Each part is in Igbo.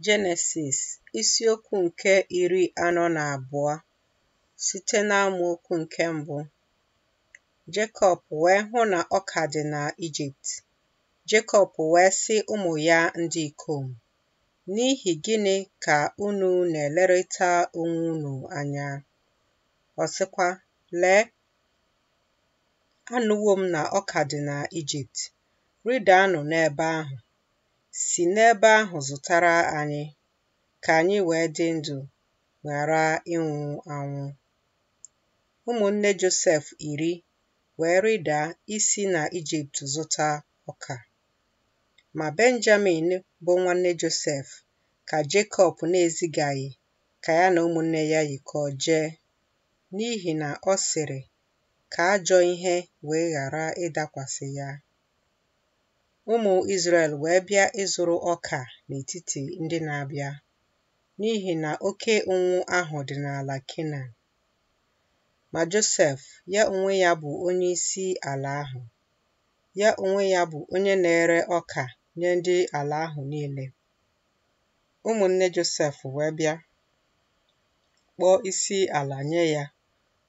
Jenesis isiokwu nke 42 site n'amaokwu nke 1. Jekọb wee hụ na ọka dị n'Ijipt. Jekọb wee sị ụmụ ya ndị ikom, n'ihi gịnị ka unu na-elerịta onwe unu anya? Ọ sịkwa, lee, anụwo m na ọka dị n'Ijipt. Rịdaanụ n'ebe ahụ, si n'ebe ahụ zụtara anyị, ka anyị wee dị ndụ, ghara ịnwụ anwụ. Ụmụnne Josef 10 wee rịdaa isi n'Ijipt zụta ọka. Ma Benjamin bụ nwanne Josef ka Jekọb na-ezigaghị ka ya na ụmụnne ya yikọọ jee, n'ihi na ọ sịrị ka ajọ ihe wee ghara ịdakwasị ya. Ụmụ Izrel wee bịa ịzụrụ ọka n'etiti ndị na-abịa, n'ihi na oke ụnwụ ahụ dị n'ala Kenan. Ma Josef ya onwe ya bụ onye isi ala ahụ, ya onwe ya bụ onye na-ere ọka nye ndị ala ahụ niile. Ụmụnne Josef wee bịa kpọọ isi ala nye ya,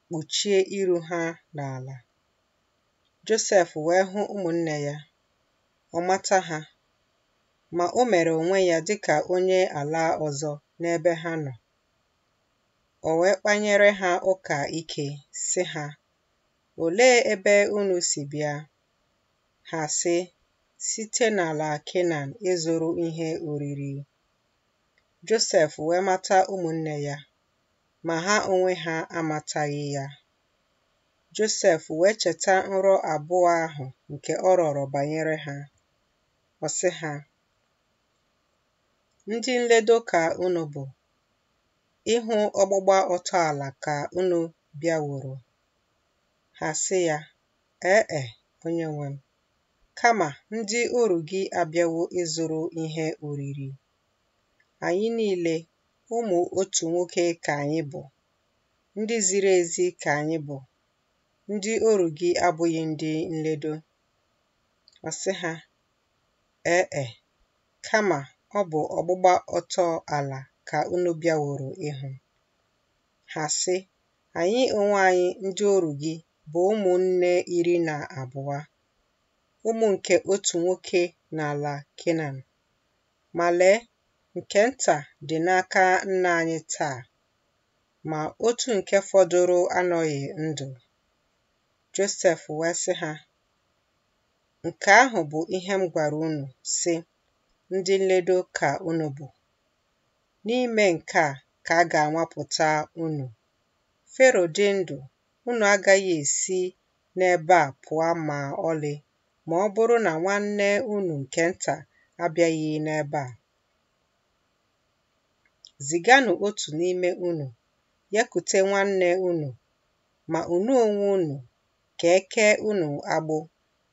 kpuchie iru ha n'ala. Josef wee hụ ụmụnne ya, ọ mata ha, ma o mere onwe ya dịka onye ala ọzọ n'ebe ha nọ. O wee kpanyere ha ụka ike, sị ha, olee ebe unu si bịa? Ha sị, site n'ala Kenan ịzụrụ ihe oriri. Josef wee mata ụmụnne ya, ma ha onwe ha amataghị ya. Josef wee cheta nrọ abụọ ahụ nke ọ rọrọ banyere ha. Ọ sị ha, ndị nledo ka unu bụ, ịhụ ọgbụgba ọtọ ala ka unu bịaworo. Ha sị ya, ee, onye nwe m, kama ndị oru gị abịawo ịzụrụ ihe oriri. Anyị niile, ụmụ otu nwoke ka anyị bụ, ndị ziri ezi ka anyị bụ, ndị oru gị abụghị ndị nledo. Ọ sị ha, ee, kama ọ bụ ọgbụgba ọtọ ala ka unu bịaworo ịhụ. Ha sị, anyị onwe anyị ndị oru gị bụ ụmụnne 12, ụmụ nke otu nwoke n'ala Kenan. Ma lee, nke nta dị n'aka nna anyị taa, ma otu nke fọdụrụ anọghị ndụ. Josef wee sị ha, nke ahụ bụ ihe m gwara unu, sị, ndị nledo ka unu bụ. N'ime nke a ka a ga-anwapụta unu. Fero dị ndụ, unu agaghị esi n'ebe a pụọ ma ọlị, ma ọ bụrụ na nwanne unu nke nta abịaghị n'ebe a. Ziganụ otu n'ime unu, yakute nwanne unu, ma unu onwe unu ka eke unu agbụ,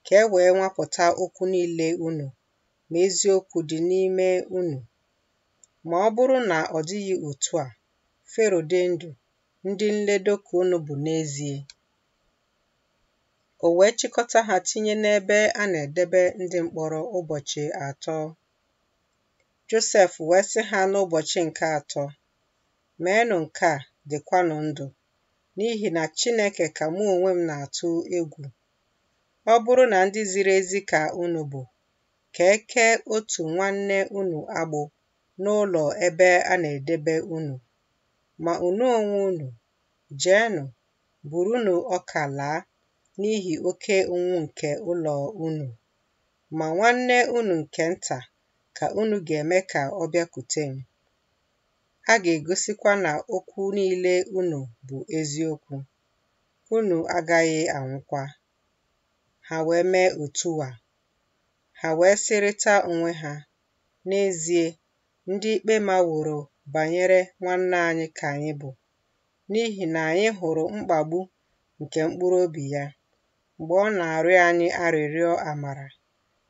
ka e wee nwapụta okwu niile unu, ma eziokwu dị n'ime unu. Ma ọ bụrụ na ọ dịghị otu a, Fero dị ndụ, ndị nledo ka unu bụ n'ezie. O wee chịkọta ha tinye n'ebe a na-edebe ndị mkpọrọ ụbọchị 3. Josef wee sị ha n'ụbọchị nke 3, meenụ nke a, dịkwanụ ndụ, n'ihi na Chineke ka mụ onwe m na-atụ egwu. Ọ bụrụ na ndị ziri ezi ka unu bụ, ka eke otu nwanne unu agbụ n'ụlọ ebe a na-edebe unu. Ma unu onwe unu, jeenụ, burunu ọka laa, n'ihi oke ụnwụ nke ụlọ unu. Ma nwanne unu nke nta ka unu ga-eme ka ọ bịakwute m. A ga-egosikwa na okwu niile unu bụ eziokwu. Unu agaghị anwụkwa. Ha wee mee otu a. Ha wee sịrịta onwe ha, n'ezie, ndị ikpe maworo banyere nwanne anyị ka anyị bụ, n'ihi na anyị hụrụ mkpagbu nke mkpụrụ obi ya, mgbe ọ na-arịọ anyị arịrịọ amara,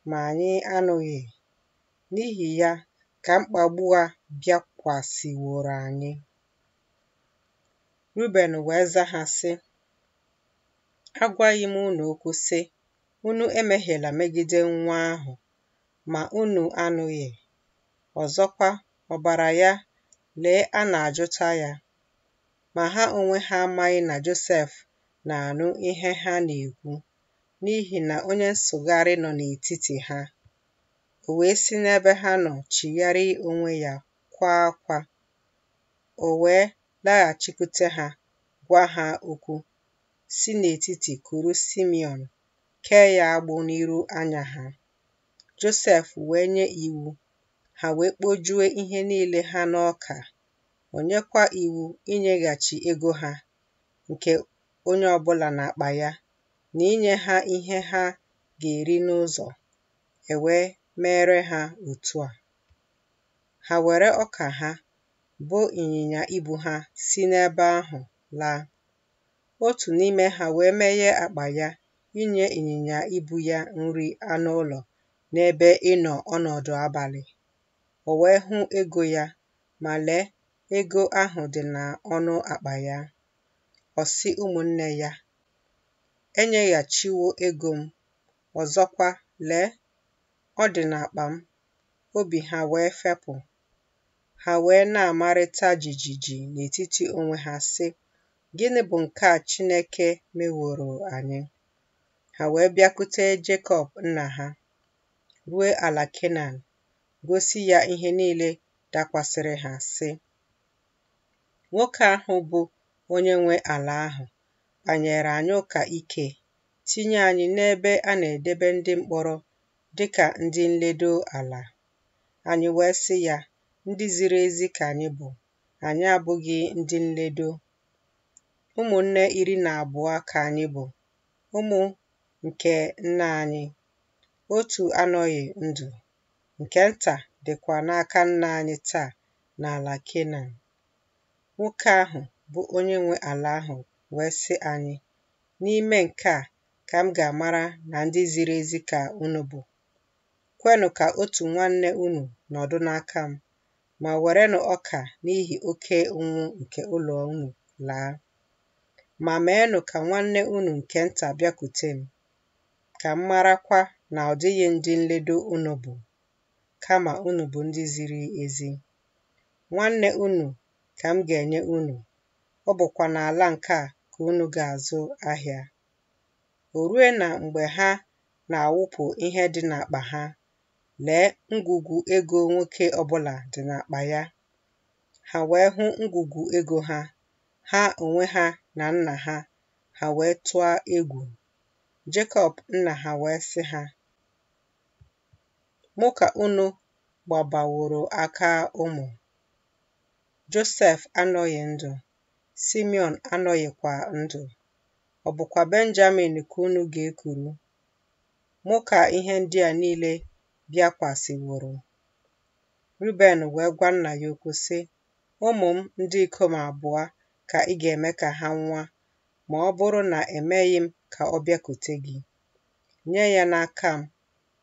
ma anyị anụghị. N'ihi ya ka mkpagbu a bịakwasịworo anyị. Ruben wee zaa ha sị, agwaghị m unu okwu sị, unu emehiela megide nwa ahụ, ma unu anụghị. Ọzọkwa, ọbara ya, lee, a na-ajụta ya. Ma ha onwe ha amaghị na Josef na-anụ ihe ha na-ekwu, n'ihi na onye nsụgharị nọ n'etiti ha. O wee si n'ebe ha nọ chigharịa onwe ya, kwaa akwa. O wee laghachikwute ha, gwa ha okwu, si n'etiti kuru Simiọn, kee ya agbụ n'iru anya ha. Josef wee nye iwu, ha wee kpojuo ihe niile ha n'ọka. O nyekwa iwu inyeghachi ego ha, nke onye ọbụla n'akpa ya, na inye ha ihe ha ga-eri n'ụzọ. E wee meere ha otu a. Ha were ọka ha, bụ ịnyịnya ibu ha, si n'ebe ahụ laa. Otu n'ime ha wee meghee akpa ya, inye ịnyịnya ibu ya nri anụ ụlọ n'ebe ịnọ ọnọdụ abalị. O wee hụ ego ya, ma lee, ego ahụ dị n'ọnụ akpa ya. Ọ sị ụmụnne ya, enyeghachiwo ego m. Ọzọkwa, lee, ọ dị n'akpa m. Obi ha wee fepụ. Ha wee na-amarịta jijiji n'etiti onwe ha sị, gịnị bụ nke a Chineke meworo anyị? Ha wee bịakwute Jekọb nna ha, ruo ala Kenan, gosi ya ihe niile dakwasịrị ha, sị, nwoke ahụ bụ onye nwe ala ahụ kpanyere anyị ụka ike, tinye anyị n'ebe a na-edebe ndị mkpọrọ dịka ndị nledo ala. Anyị wee sị ya, ndị ziri ezi ka anyị bụ, anyị abụghị ndị nledo. Ụmụnne 12 ka anyị bụ, ụmụ nke nna anyị. Otu anọghị ndụ, nke nta dịkwa n'aka nna anyị taa n'ala Kenan. Nwoke ahụ bụ onye nwe ala ahụ wee sị anyị, n'ime nke a ka m ga-amara na ndị ziri ezi ka unu bụ. Kwenụ ka otu nwanne unu nọdụ n'aka m, ma werenụ ọka n'ihi oke ụnwụ nke ụlọ unu laa. Ma meenụ ka nwanne unu nke nta bịakwute m, ka m marakwa na ọ dịghị ndị nledo unu bụ, kama unu bụ ndị ziri ezi. Nwanne unu ka m ga-enye unu, ọ bụkwa n'ala nke a ka unu ga-azụ ahịa. O rue na mgbe ha na-awụpụ ihe dị n'akpa ha, lee, ngwugwu ego nwoke ọbụla dị n'akpa ya. Ha wee hụ ngwugwu ego ha, ha onwe ha na nna ha, ha wee tụọ egwu. Jekọb nna ha wee sị ha, mụ ka unu gbabaworo aka ụmụ. Josef anọghị ndụ, Simiọn anọghịkwa ndụ. Ọ bụkwa Benjamin ka unu ga-ekuru. Mụ ka ihe ndị a niile bịakwasịworo. Ruben wee gwa nna ya okwu sị, ụmụ m ndị ikom 2 ka ị ga-eme ka ha nwụọ, ma ọ bụrụ na emeghị m ka ọ bịakwute gị. Nye ya n'aka m,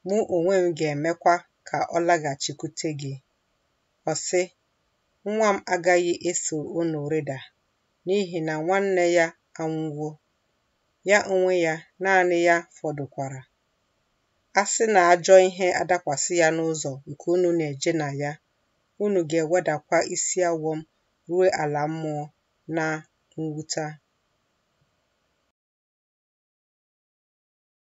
mụ onwe m ga-emekwa ka ọ laghachikwute gị. Ọ sị, nwa m agaghị eso unu rịda, n'ihi na nwanne ya anwụwo. Ya onwe ya naanị ya fọdụkwara. A sị na ajọ ihe adakwasị ya n'ụzọ nke unu na-eje na ya, unu ga-ewedakwa isi awọ m ruo ala mmụọ na mwute.